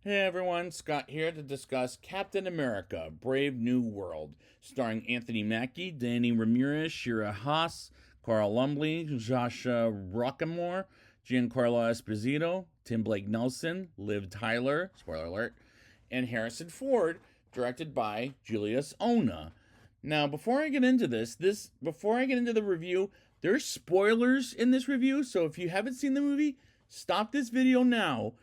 Hey everyone, Scott here to discuss Captain America Brave New World, starring Anthony Mackie, Danny Ramirez, Shira Haas, Carl Lumbly, Joshua Rockamore, Giancarlo Esposito, Tim Blake Nelson, Liv Tyler, spoiler alert, and Harrison Ford, directed by Julius Ona. Now, before I get into before I get into the review, there's spoilers in this review, so if you haven't seen the movie, stop this video now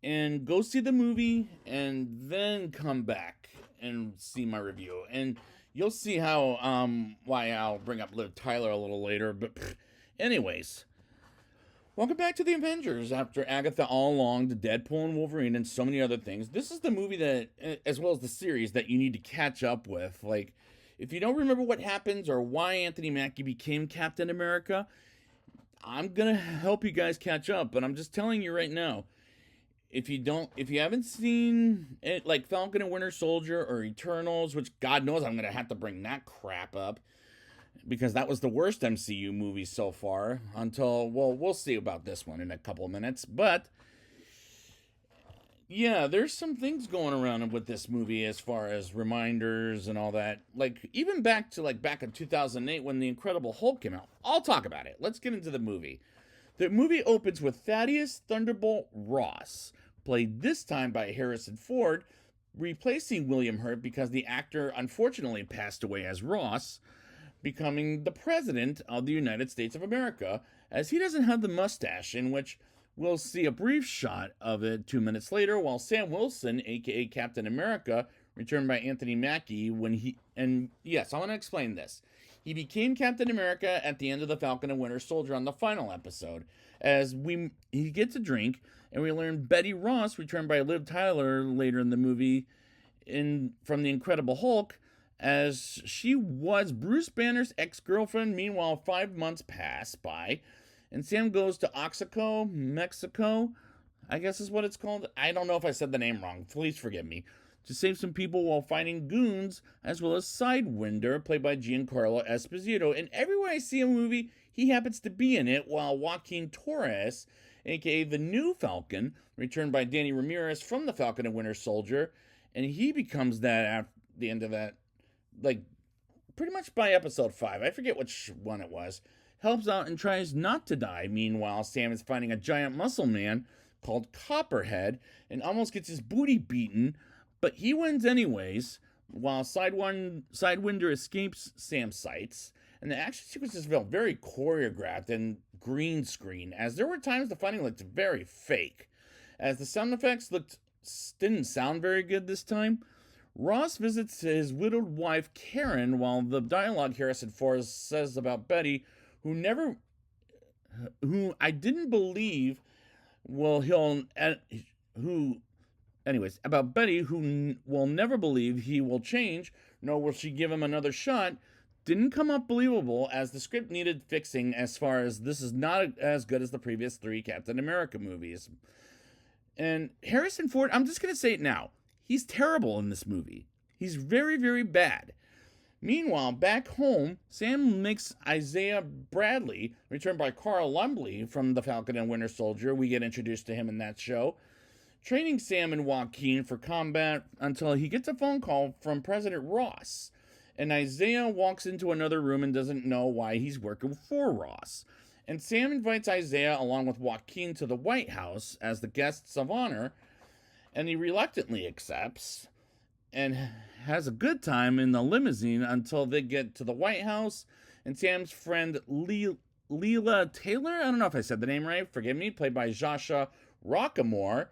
and go see the movie and then come back and see my review. And you'll see how why I'll bring up Liv Tyler a little later. But anyways, welcome back to the Avengers. After Agatha All Along, the Deadpool and Wolverine, and so many other things, this is the movie that, as well as the series, that you need to catch up with. Like, if you don't remember what happens or why Anthony Mackie became Captain America, I'm gonna help you guys catch up. But I'm just telling you right now, if you haven't seen it, like Falcon and Winter Soldier or Eternals, which God knows I'm gonna have to bring that crap up because that was the worst MCU movie so far. Until, well, we'll see about this one in a couple of minutes. But yeah, there's some things going around with this movie as far as reminders and all that. Like even back in 2008 when the Incredible Hulk came out. I'll talk about it. Let's get into the movie. The movie opens with Thaddeus Thunderbolt Ross, played this time by Harrison Ford, replacing William Hurt because the actor unfortunately passed away as Ross, becoming the President of the United States of America, as he doesn't have the mustache, in which we'll see a brief shot of it 2 minutes later, while Sam Wilson, aka Captain America, returned by Anthony Mackie and yes, I want to explain this. He became Captain America at the end of the Falcon and Winter Soldier on the final episode, as he gets a drink, and we learn Betty Ross, returned by Liv Tyler later in the movie, from the Incredible Hulk, as she was Bruce Banner's ex-girlfriend. Meanwhile, 5 months pass by, and Sam goes to Oaxaca, Mexico, I guess is what it's called. I don't know if I said the name wrong. Please forgive me. To save some people while fighting goons, as well as Sidewinder, played by Giancarlo Esposito. And everywhere I see a movie, he happens to be in it, while Joaquin Torres, aka the new Falcon, returned by Danny Ramirez from the Falcon and Winter Soldier, and he becomes that at the end of that, like, pretty much by episode 5. I forget which one it was. Helps out and tries not to die. Meanwhile, Sam is fighting a giant muscle man called Copperhead and almost gets his booty beaten, but he wins anyways, while Sidewinder escapes Sam's sights. And the action sequences felt very choreographed and green screen, as there were times the fighting looked very fake, as the sound effects didn't sound very good this time. Ross visits his widowed wife Karen, while the dialogue Harrison Ford says about Betty, who I didn't believe, well, about Betty, who will never believe he will change, nor will she give him another shot, didn't come up believable, as the script needed fixing, as far as this is not as good as the previous 3 Captain America movies. And Harrison Ford, I'm just going to say it now, he's terrible in this movie. He's very, very bad. Meanwhile, back home, Sam makes Isaiah Bradley, returned by Carl Lumbly from the Falcon and Winter Soldier. We get introduced to him in that show, training Sam and Joaquin for combat until he gets a phone call from President Ross. And Isaiah walks into another room and doesn't know why he's working for Ross. And Sam invites Isaiah along with Joaquin to the White House as the guests of honor, and he reluctantly accepts and has a good time in the limousine until they get to the White House, and Sam's friend Leela Taylor, I don't know if I said the name right, forgive me, played by Joshua Rockamore,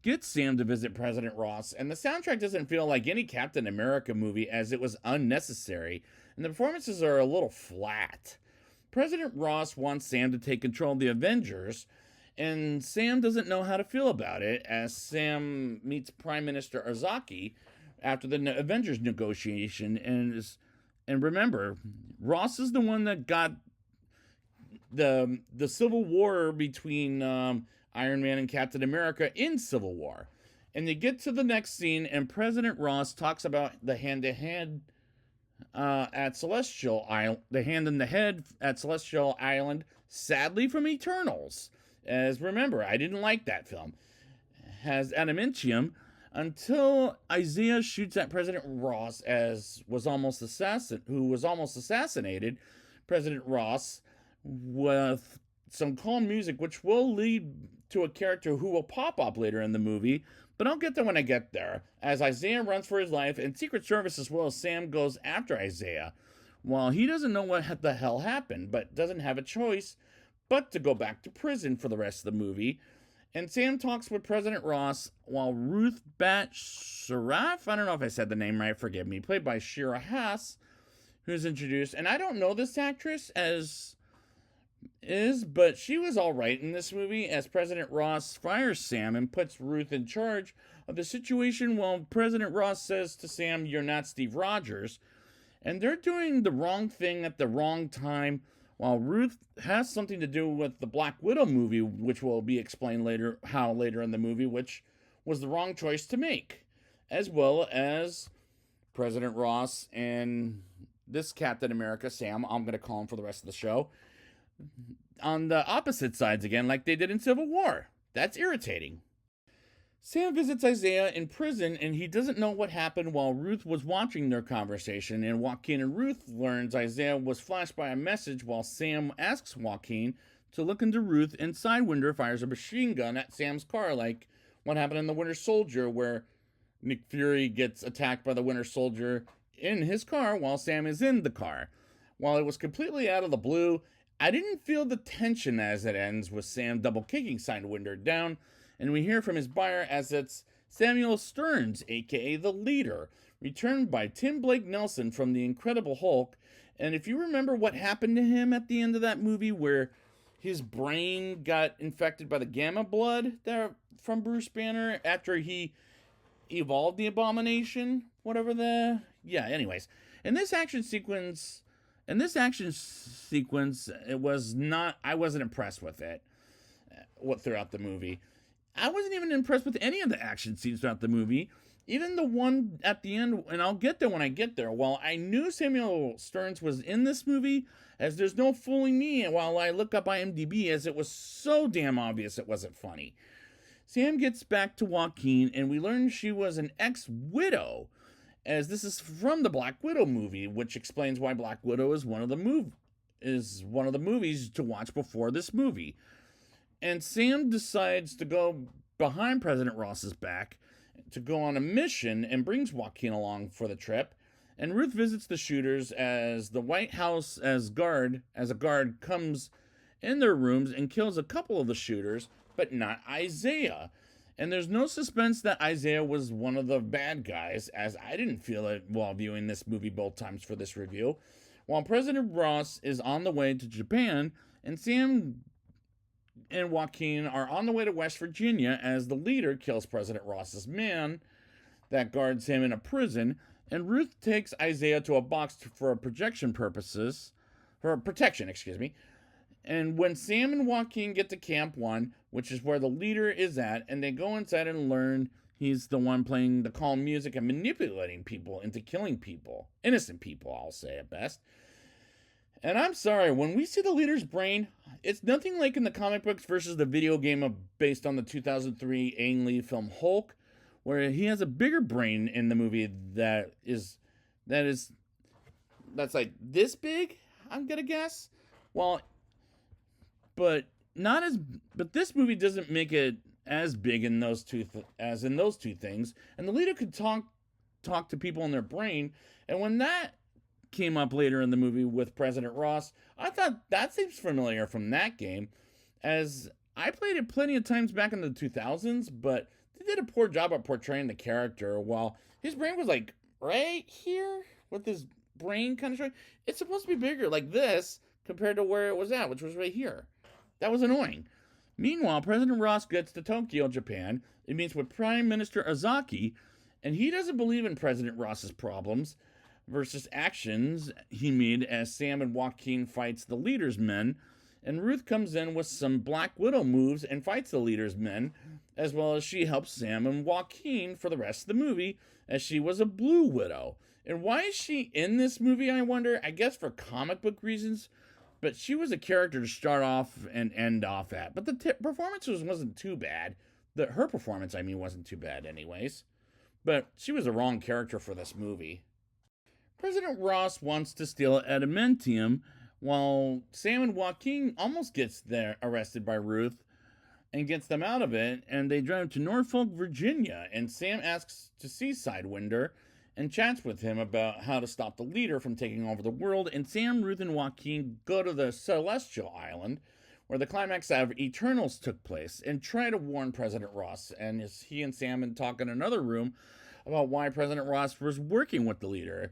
gets Sam to visit President Ross, and the soundtrack doesn't feel like any Captain America movie, as it was unnecessary, and the performances are a little flat. President Ross wants Sam to take control of the Avengers, and Sam doesn't know how to feel about it, as Sam meets Prime Minister Ozaki after the Avengers negotiation, and remember, Ross is the one that got the Civil War between Iron Man and Captain America in Civil War. And they get to the next scene, and President Ross talks about the hand-to-hand at Celestial Island, the hand in the head at Celestial Island, sadly from Eternals. As remember, I didn't like that film. has adamantium until Isaiah shoots at President Ross, who was almost assassinated President Ross with some calm music, which will lead to a character who will pop up later in the movie. But I'll get there when I get there, as Isaiah runs for his life, and Secret Service as well as Sam goes after Isaiah. While he doesn't know what the hell happened, but doesn't have a choice but to go back to prison for the rest of the movie. And Sam talks with President Ross while Ruth Bat Sharaf, I don't know if I said the name right, forgive me, played by Shira Haas, who's introduced. And I don't know this actress but she was all right in this movie as President Ross fires Sam and puts Ruth in charge of the situation while President Ross says to Sam, "You're not Steve Rogers." And they're doing the wrong thing at the wrong time, while Ruth has something to do with the Black Widow movie, which will be explained later in the movie, which was the wrong choice to make, as well as President Ross and this Captain America, Sam, I'm going to call him for the rest of the show, on the opposite sides again, like they did in Civil War. That's irritating. Sam visits Isaiah in prison, and he doesn't know what happened while Ruth was watching their conversation, and Joaquin and Ruth learns Isaiah was flashed by a message while Sam asks Joaquin to look into Ruth, and Sidewinder fires a machine gun at Sam's car, like what happened in The Winter Soldier, where Nick Fury gets attacked by the Winter Soldier in his car while Sam is in the car. While it was completely out of the blue, I didn't feel the tension as it ends with Sam double kicking Sidewinder down, and we hear from his buyer as it's Samuel Stearns, aka the Leader, returned by Tim Blake Nelson from The Incredible Hulk. And if you remember what happened to him at the end of that movie, where his brain got infected by the gamma blood from Bruce Banner after he evolved the Abomination, anyways. In this action sequence, I wasn't impressed with it throughout the movie. I wasn't even impressed with any of the action scenes throughout the movie. Even the one at the end, and I'll get there when I get there. While I knew Samuel Stearns was in this movie, as there's no fooling me while I look up IMDb, as it was so damn obvious it wasn't funny. Sam gets back to Joaquin, and we learn she was an ex-widow, as this is from the Black Widow movie, which explains why Black Widow is one of the movies to watch before this movie. And Sam decides to go behind President Ross's back to go on a mission and brings Joaquin along for the trip. And Ruth visits the shooters as the White House as a guard comes in their rooms and kills a couple of the shooters, but not Isaiah. And there's no suspense that Isaiah was one of the bad guys, as I didn't feel it while viewing this movie both times for this review. While President Ross is on the way to Japan, and Sam and Joaquin are on the way to West Virginia as the Leader kills President Ross's man that guards him in a prison, and Ruth takes Isaiah to a box for protection. And when Sam and Joaquin get to Camp 1, which is where the Leader is at, and they go inside and learn he's the one playing the calm music and manipulating people into killing people. Innocent people, I'll say at best. And I'm sorry, when we see the Leader's brain, it's nothing like in the comic books versus the video game based on the 2003 Ang Lee film Hulk, where he has a bigger brain in the movie that's like this big, I'm gonna guess. But this movie doesn't make it as big in those two things. And the Leader could talk to people in their brain, and when that came up later in the movie with President Ross, I thought that seems familiar from that game, as I played it plenty of times back in the 2000s, but they did a poor job at portraying the character. While his brain was like right here with his brain kind of showing, it's supposed to be bigger like this compared to where it was at, which was right here. That was annoying. Meanwhile, President Ross gets to Tokyo, Japan. He meets with Prime Minister Ozaki, and he doesn't believe in President Ross's problems versus actions he made as Sam and Joaquin fights the Leader's men, and Ruth comes in with some Black Widow moves and fights the Leader's men, as well as she helps Sam and Joaquin for the rest of the movie, as she was a Blue Widow. And why is she in this movie, I wonder? I guess for comic book reasons, but she was a character to start off and end off at. But the performance wasn't too bad. her performance, I mean, wasn't too bad, anyways. But she was the wrong character for this movie. President Ross wants to steal adamantium, while Sam and Joaquin almost gets there arrested by Ruth and gets them out of it, and they drive to Norfolk, Virginia, and Sam asks to see Sidewinder and chats with him about how to stop the leader from taking over the world, and Sam, Ruth, and Joaquin go to the Celestial Island, where the climax of Eternals took place, and try to warn President Ross, and he and Sam talk in another room about why President Ross was working with the leader.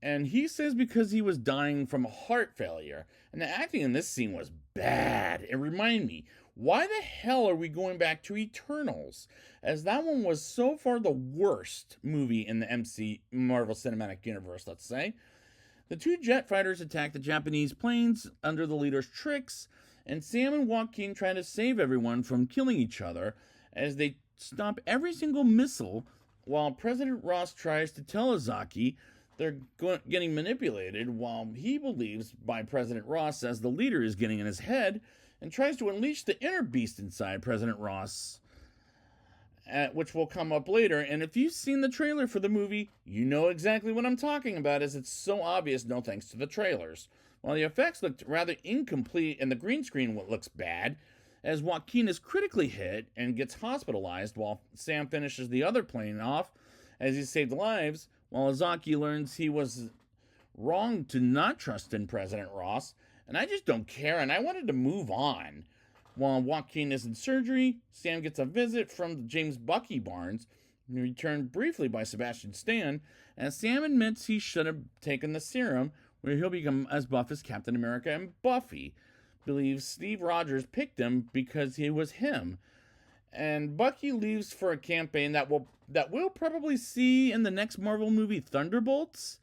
And he says because he was dying from a heart failure. And the acting in this scene was bad. It reminded me, why the hell are we going back to Eternals? As that one was so far the worst movie in the Marvel Cinematic Universe, let's say. The two jet fighters attack the Japanese planes under the leader's tricks, and Sam and Joaquin try to save everyone from killing each other as they stop every single missile, while President Ross tries to tell Azaki they're getting manipulated, while he believes by President Ross as the leader is getting in his head and tries to unleash the inner beast inside President Ross, which will come up later. And if you've seen the trailer for the movie, you know exactly what I'm talking about, as it's so obvious, no thanks to the trailers. While the effects looked rather incomplete and the green screen looks bad, as Joaquin is critically hit and gets hospitalized while Sam finishes the other plane off as he saved lives, while Azaki learns he was wrong to not trust in President Ross, and I just don't care, and I wanted to move on. While Joaquin is in surgery, Sam gets a visit from James Bucky Barnes, returned briefly by Sebastian Stan, as Sam admits he should have taken the serum, where he'll become as buff as Captain America, and Buffy believes Steve Rogers picked him because he was him. And Bucky leaves for a campaign that we'll probably see in the next Marvel movie, Thunderbolts,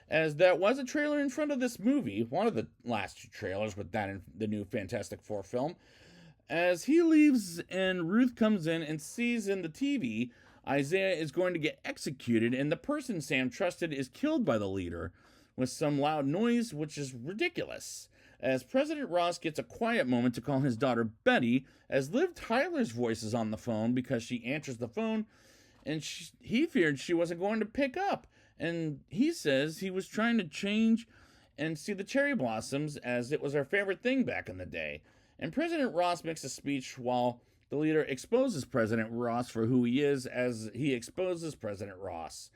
as that was a trailer in front of this movie, one of the last two trailers with that in the new Fantastic Four film. As he leaves and Ruth comes in and sees in the TV Isaiah is going to get executed, and the person Sam trusted is killed by the leader with some loud noise, which is ridiculous. As President Ross gets a quiet moment to call his daughter Betty, as Liv Tyler's voice is on the phone because she answers the phone, and he feared she wasn't going to pick up. And he says he was trying to change and see the cherry blossoms, as it was our favorite thing back in the day. And President Ross makes a speech while the leader exposes President Ross for who he is, as he exposes President Ross.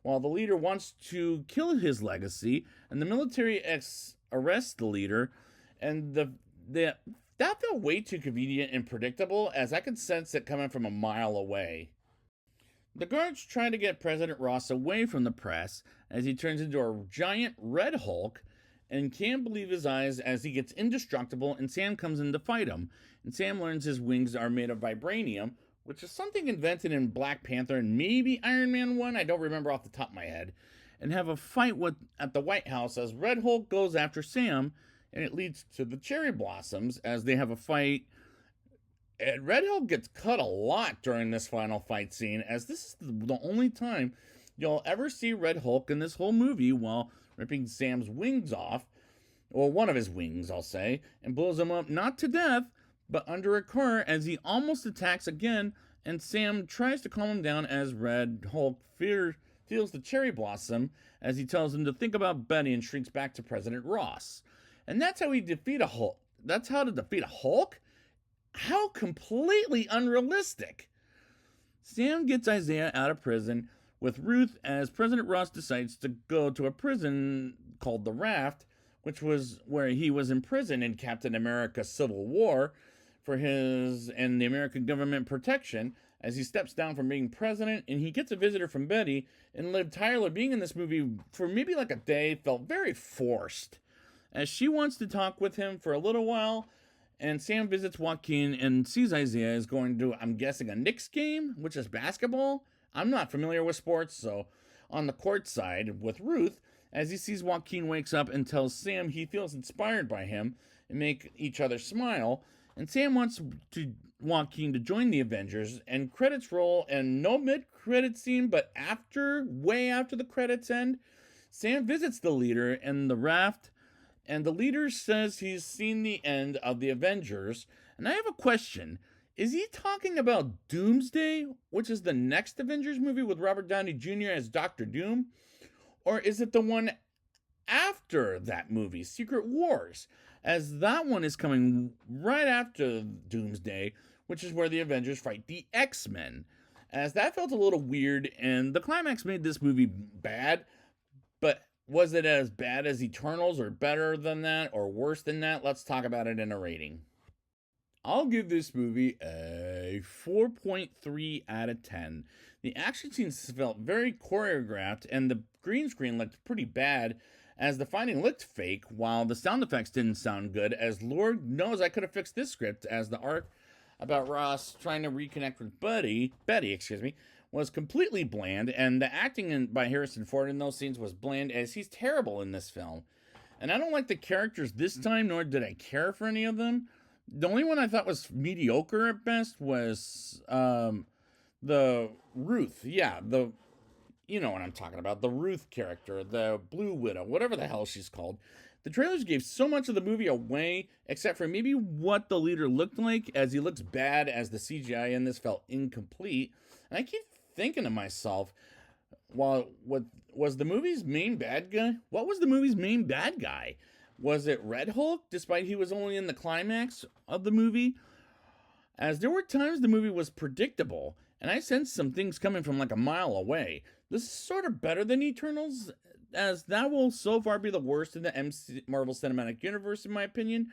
While the leader wants to kill his legacy, and the military arrests the leader, and that felt way too convenient and predictable, as I could sense it coming from a mile away. The guards try to get President Ross away from the press as he turns into a giant red Hulk and can't believe his eyes as he gets indestructible, and Sam comes in to fight him. And Sam learns his wings are made of vibranium, which is something invented in Black Panther and maybe Iron Man 1, I don't remember off the top of my head, and have a fight at the White House as Red Hulk goes after Sam, and it leads to the cherry blossoms as they have a fight. And Red Hulk gets cut a lot during this final fight scene, as this is the only time you'll ever see Red Hulk in this whole movie, while ripping Sam's wings off, or one of his wings, I'll say, and blows him up, not to death, but under a car as he almost attacks again, and Sam tries to calm him down as Red Hulk feels the cherry blossom as he tells him to think about Betty and shrinks back to President Ross. And that's how he defeat a Hulk. That's how to defeat a Hulk? How completely unrealistic. Sam gets Isaiah out of prison with Ruth as President Ross decides to go to a prison called the Raft, which was where he was imprisoned in Captain America Civil War for his and the American government protection, as he steps down from being president, and he gets a visitor from Betty. And Liv Tyler being in this movie for maybe like a day felt very forced, as she wants to talk with him for a little while. And Sam visits Joaquin and sees Isaiah is going to, I'm guessing, a Knicks game, which is basketball. I'm not familiar with sports, so on the court side with Ruth, as he sees Joaquin wakes up and tells Sam he feels inspired by him and make each other smile. And Sam wants Joaquin to join the Avengers, and credits roll, and no mid-credit scene, but way after the credits end, Sam visits the leader in the Raft, and the leader says he's seen the end of the Avengers. And I have a question. Is he talking about Doomsday, which is the next Avengers movie with Robert Downey Jr. as Doctor Doom? Or is it the one after that movie, Secret Wars? As that one is coming right after Doomsday, which is where the Avengers fight the X-Men. As that felt a little weird, and the climax made this movie bad, but was it as bad as Eternals, or better than that, or worse than that? Let's talk about it in a rating. I'll give this movie a 4.3 out of 10. The action scenes felt very choreographed, and the green screen looked pretty bad, as the fighting looked fake, while the sound effects didn't sound good, as Lord knows I could have fixed this script, as the arc about Ross trying to reconnect with Betty, was completely bland, and the acting by Harrison Ford in those scenes was bland, as he's terrible in this film. And I don't like the characters this time, nor did I care for any of them. The only one I thought was mediocre at best was the Ruth. Yeah, you know what I'm talking about. The Ruth character, the Blue Widow, whatever the hell she's called. The trailers gave so much of the movie away, except for maybe what the leader looked like, as he looks bad, as the CGI in this felt incomplete. And I keep thinking to myself, what was the movie's main bad guy? What was the movie's main bad guy? Was it Red Hulk, despite he was only in the climax of the movie? As there were times the movie was predictable, and I sensed some things coming from like a mile away. This is sort of better than Eternals, as that will so far be the worst in the Marvel Cinematic Universe, in my opinion,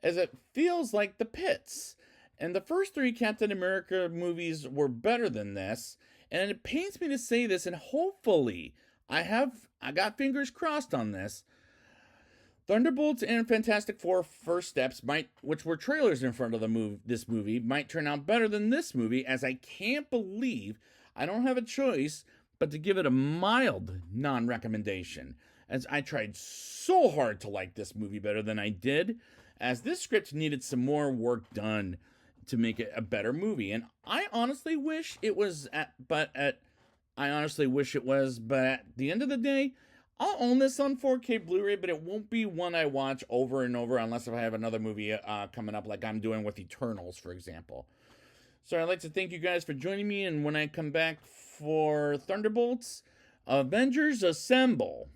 as it feels like the pits. And the first three Captain America movies were better than this, and it pains me to say this, and hopefully I got fingers crossed on this. Thunderbolts and Fantastic Four First Steps which were trailers in front of this movie, might turn out better than this movie, as I can't believe I don't have a choice but to give it a mild non-recommendation, as I tried so hard to like this movie better than I did, as this script needed some more work done to make it a better movie. And I honestly wish it was, but at the end of the day, I'll own this on 4K Blu-ray, but it won't be one I watch over and over unless if I have another movie coming up, like I'm doing with Eternals, for example. So I'd like to thank you guys for joining me, and when I come back for Thunderbolts, Avengers Assemble.